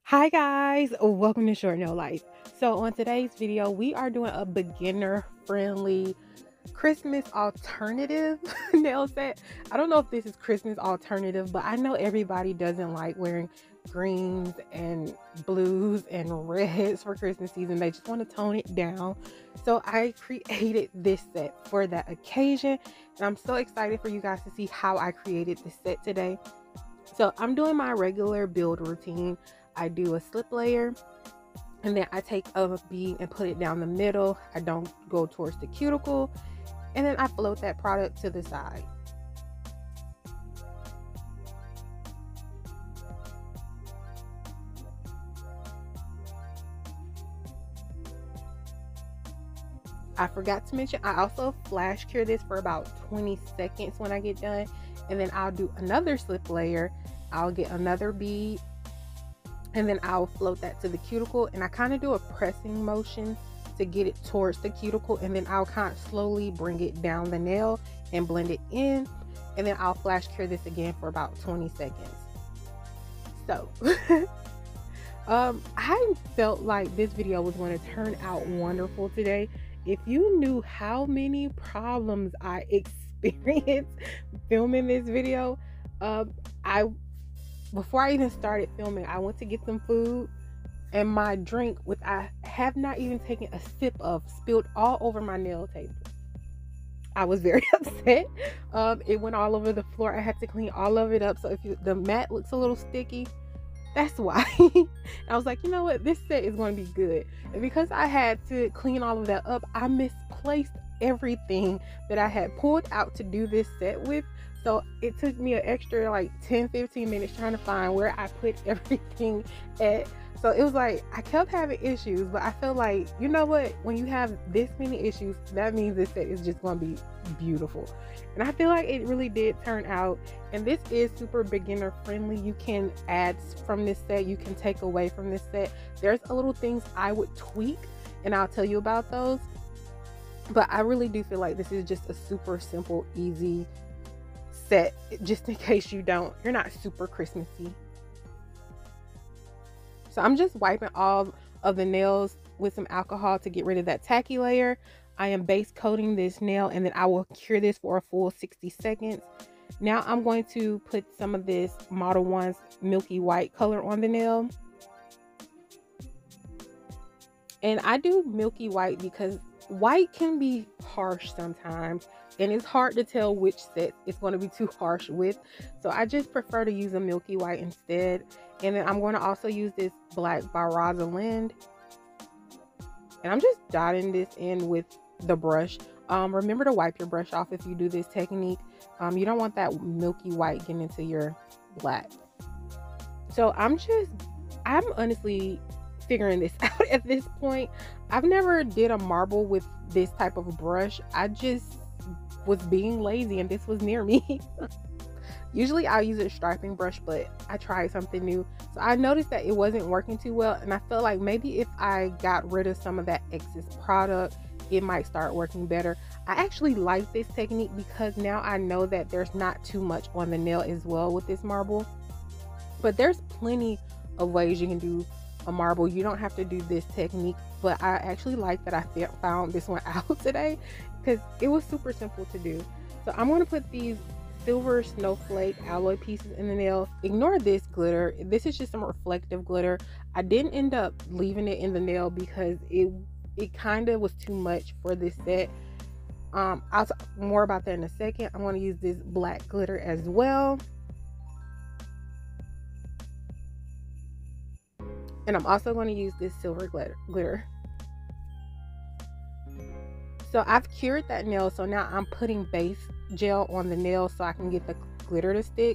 Hi guys, welcome to Short Nail Life. So on today's video, we are doing a beginner friendly Christmas alternative nail set. I don't know if this is Christmas alternative, but I know everybody doesn't like wearing greens and blues and reds for Christmas season. They just want to tone it down. So I created this set for that occasion, and I'm so excited for you guys to see how I created this set today. So I'm doing my regular build routine. I do a slip layer, and then I take a bead and put it down the middle. I don't go towards the cuticle, and then I float that product to the side. I forgot to mention, I also flash cure this for about 20 seconds when I get done, and then I'll do another slip layer. I'll get another bead, and then I'll float that to the cuticle, and I kind of do a pressing motion to get it towards the cuticle, and then I'll kind of slowly bring it down the nail and blend it in, and then I'll flash cure this again for about 20 seconds. So I felt like this video was going to turn out wonderful today. If you knew how many problems I experienced filming this video, before I even started filming, I went to get some food, and my drink, which I have not even taken a sip of, spilled all over my nail table. I was very upset. It went all over the floor. I had to clean all of it up. So if the mat looks a little sticky, that's why. I was like, you know what, this set is going to be good. And because I had to clean all of that up, I misplaced everything that I had pulled out to do this set with. So it took me an extra like 10-15 minutes trying to find where I put everything at. So it was like I kept having issues, but I felt like, you know what, when you have this many issues, that means this set is just going to be beautiful. And I feel like it really did turn out. And this is super beginner friendly. You can add from this set, you can take away from this set. There's a little things I would tweak, and I'll tell you about those. But I really do feel like this is just a super simple, easy set, just in case you're not super Christmassy. So I'm just wiping all of the nails with some alcohol to get rid of that tacky layer. I am base coating this nail, and then I will cure this for a full 60 seconds. Now I'm going to put some of this Modelones One's milky white color on the nail. And I do milky white because white can be harsh sometimes, and it's hard to tell which set it's going to be too harsh with. So I just prefer to use a milky white instead. And then I'm going to also use this black by Rosalind, and I'm just dotting this in with the brush. Remember to wipe your brush off if you do this technique. You don't want that milky white getting into your black. So I'm honestly figuring this out at this point. I've never did a marble with this type of brush. I just was being lazy, and this was near me. Usually I'll use a striping brush, but I tried something new. So I noticed that it wasn't working too well, and I felt like maybe if I got rid of some of that excess product, it might start working better. I actually like this technique because now I know that there's not too much on the nail as well with this marble. But there's plenty of ways you can do a marble. You don't have to do this technique, but I actually like that I found this one out today because it was super simple to do. So I'm going to put these silver snowflake alloy pieces in the nail. Ignore this glitter. This is just some reflective glitter. I didn't end up leaving it in the nail because it kind of was too much for this set. I'll talk more about that in a second. I'm going to use this black glitter as well. And I'm also going to use this silver glitter. So I've cured that nail, so now I'm putting base gel on the nail so I can get the glitter to stick.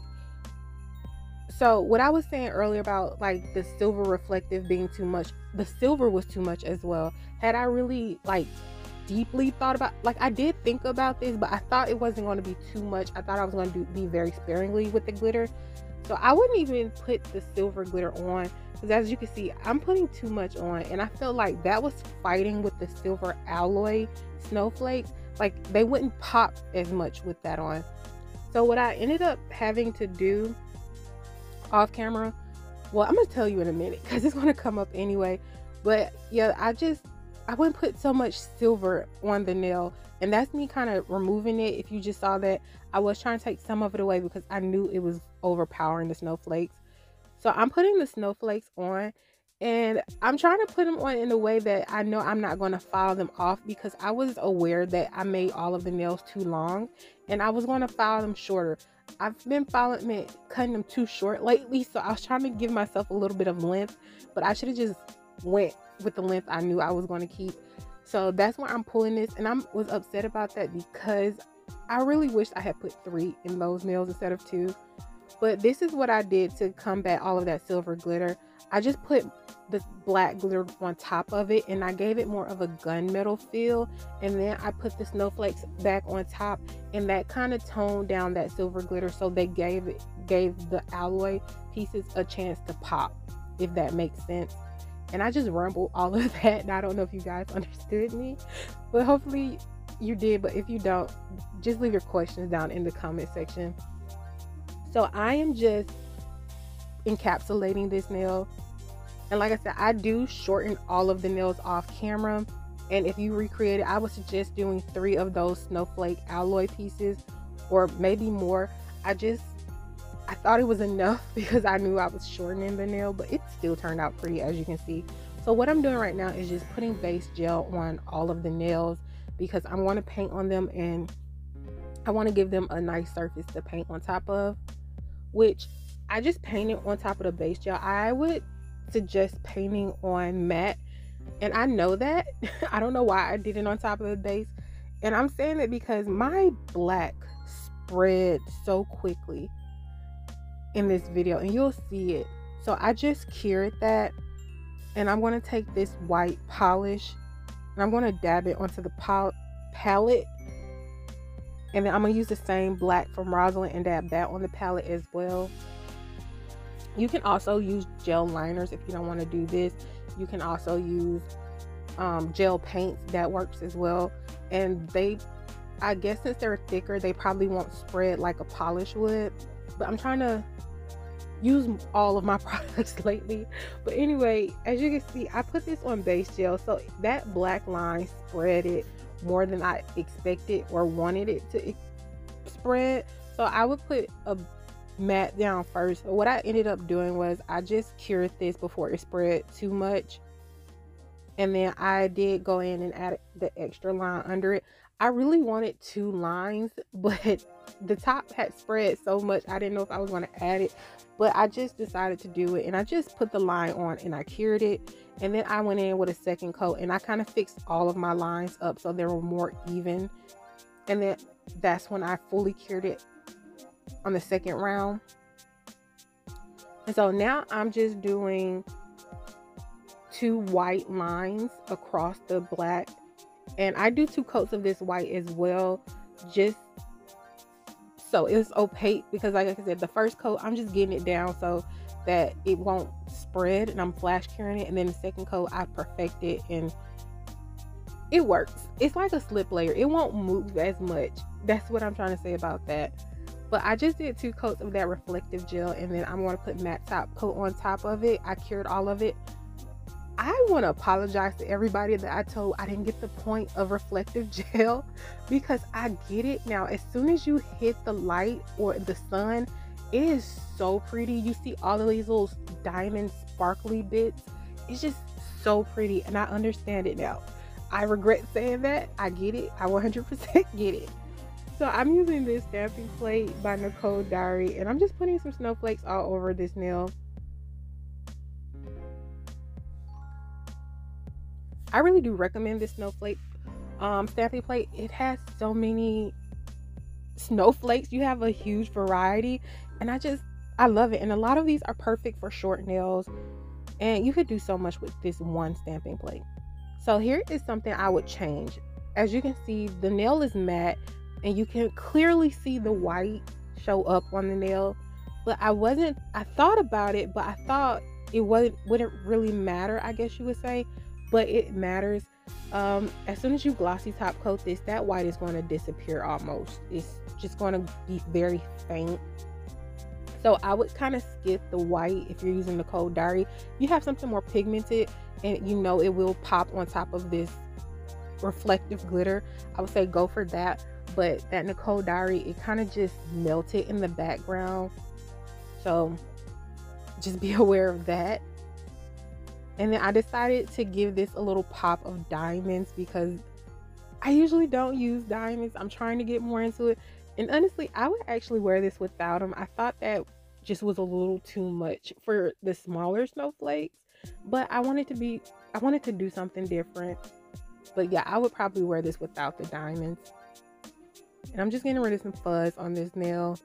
So what I was saying earlier about like the silver reflective being too much, the silver was too much as well. Had I really like deeply thought about, like I did think about this, but I thought it wasn't going to be too much. I thought I was going to be very sparingly with the glitter. So I wouldn't even put the silver glitter on, because as you can see, I'm putting too much on, and I felt like that was fighting with the silver alloy snowflakes. Like they wouldn't pop as much with that on. So what I ended up having to do off camera Well, I'm gonna tell you in a minute because it's gonna come up anyway. But yeah, I wouldn't put so much silver on the nail, and that's me kind of removing it. If you just saw that, I was trying to take some of it away because I knew it was overpowering the snowflakes. So I'm putting the snowflakes on, and I'm trying to put them on in a way that I know I'm not going to file them off, because I was aware that I made all of the nails too long and I was going to file them shorter. I've been cutting them too short lately, so I was trying to give myself a little bit of length, but I should have just went with the length I knew I was going to keep. So that's why I'm pulling this, and I was upset about that because I really wished I had put 3 in those nails instead of 2. But this is what I did to combat all of that silver glitter. I just put the black glitter on top of it, and I gave it more of a gunmetal feel, and then I put the snowflakes back on top, and that kind of toned down that silver glitter, so they gave the alloy pieces a chance to pop, if that makes sense. And I just rumbled all of that, and I don't know if you guys understood me, but hopefully you did. But if you don't, just leave your questions down in the comment section. So I am just encapsulating this nail, and like I said, I do shorten all of the nails off camera, and if you recreate it, I would suggest doing 3 of those snowflake alloy pieces, or maybe more. I thought it was enough because I knew I was shortening the nail, but it still turned out pretty, as you can see. So what I'm doing right now is just putting base gel on all of the nails, because I want to paint on them and I want to give them a nice surface to paint on top of, which I just painted on top of the base gel. I would suggest painting on matte, and I know that. I don't know why I did it on top of the base, and I'm saying it because my black spread so quickly in this video, and you'll see it. So I just cured that, and I'm going to take this white polish and I'm going to dab it onto the palette, and then I'm going to use the same black from Rosalind and dab that on the palette as well. You can also use gel liners if you don't want to do this. You can also use gel paints. That works as well, and I guess since they're thicker, they probably won't spread like a polish would. But I'm trying to use all of my products lately. But anyway, as you can see, I put this on base gel, so that black line spread it more than I expected or wanted it to spread. So I would put a matte down first. What I ended up doing was I just cured this before it spread too much, and then I did go in and add the extra line under it. I really wanted 2 lines, but the top had spread so much I didn't know if I was going to add it, but I just decided to do it, and I just put the line on and I cured it, and then I went in with a second coat and I kind of fixed all of my lines up so they were more even, and then that's when I fully cured it on the second round. And so now I'm just doing 2 white lines across the black, and I do 2 coats of this white as well, just so it's opaque, because like I said, the first coat I'm just getting it down so that it won't spread, and I'm flash curing it, and then the second coat I perfect it and it works. It's like a slip layer, it won't move as much. That's what I'm trying to say about that. But I just did 2 coats of that reflective gel, and then I'm going to put matte top coat on top of it. I cured all of it. I want to apologize to everybody that I told I didn't get the point of reflective gel, because I get it now. As soon as you hit the light or the sun, it is so pretty. You see all of these little diamond sparkly bits. It's just so pretty, and I understand it now. I regret saying that. I get it. I 100% get it. So I'm using this stamping plate by Nicole Diary, and I'm just putting some snowflakes all over this nail. I really do recommend this snowflake stamping plate. It has so many snowflakes. You have a huge variety, and I love it. And a lot of these are perfect for short nails, and you could do so much with this one stamping plate. So here is something I would change. As you can see, the nail is matte, and you can clearly see the white show up on the nail, but I thought about it, but I thought it wouldn't really matter, I guess you would say. But it matters. As soon as you glossy top coat this, that white is going to disappear almost. It's just going to be very faint. So I would kind of skip the white if you're using Nicole Diary. You have something more pigmented and you know it will pop on top of this reflective glitter, I would say go for that. But that Nicole Diary, it kind of just melted in the background, so just be aware of that. And then I decided to give this a little pop of diamonds because I usually don't use diamonds. I'm trying to get more into it, and honestly I would actually wear this without them. I thought that just was a little too much for the smaller snowflakes, but I wanted to do something different. But yeah, I would probably wear this without the diamonds. And I'm just getting rid of some fuzz on this nail.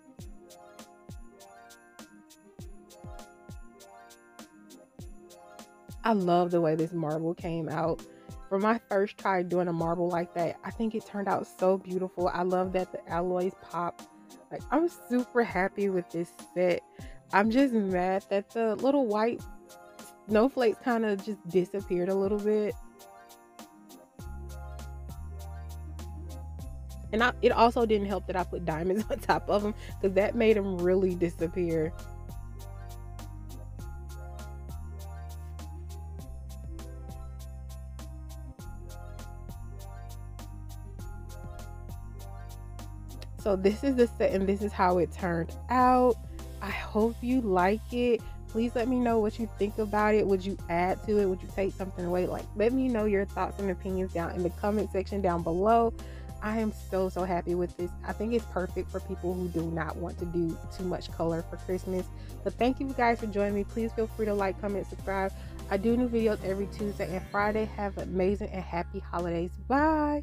I love the way this marble came out. For my first try doing a marble like that, I think it turned out so beautiful. I love that the alloys pop. Like, I'm super happy with this set. I'm just mad that the little white snowflakes kind of just disappeared a little bit. And it also didn't help that I put diamonds on top of them, because that made them really disappear. So this is the set and this is how it turned out. I hope you like it. Please let me know what you think about it. Would you add to it? Would you take something away? Like, let me know your thoughts and opinions down in the comment section down below. I am so happy with this. I think it's perfect for people who do not want to do too much color for Christmas. But thank you guys for joining me. Please feel free to like, comment, subscribe. I do new videos every Tuesday and Friday. Have amazing and happy holidays. Bye.